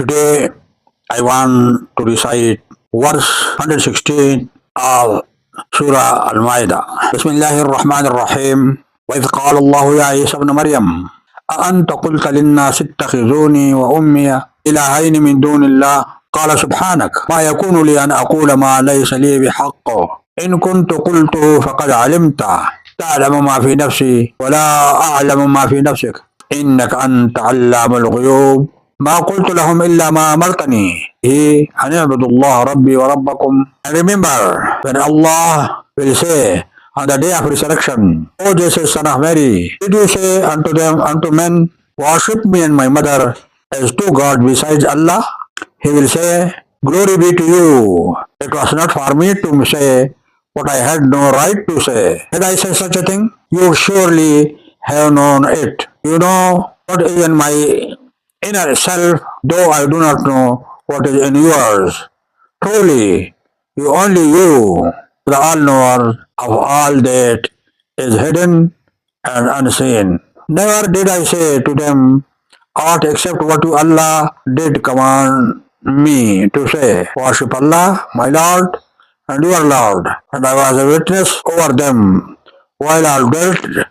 Today I want to recite verse 116 of Surah Al-Ma'idah. Bismillahir-Rahmanir-Rahim. وإذ قال الله يا عيسى ابن مريم أأنت قلت للناس اتخذوني وأمي إلهين من دون الله قال سبحانك ما يكون لي أن أقول ما ليس لي بحق إن كنت قلته فقد علمته تعلم ما في نفسي ولا أعلم ما في نفسك إنك أنت علام الغيوب ما قلت لهم إلا ما أمرتني به أن اعبدوا الله ربي وربكم. And remember when Allah will say on the day of resurrection, O Jesus, son of Mary, did you say unto men, worship me and my mother as two gods besides Allah? He will say, glory be to you. It was not for me to say what I had no right to say. Had I said such a thing, you surely have known it. You know what is in my inner self, though I do not know what is in yours. Truly, only you, the all-knower of all that is hidden and unseen. Never did I say to them aught except what Allah did command me to say. Worship Allah, my Lord, and your Lord. And I was a witness over them while I dwelt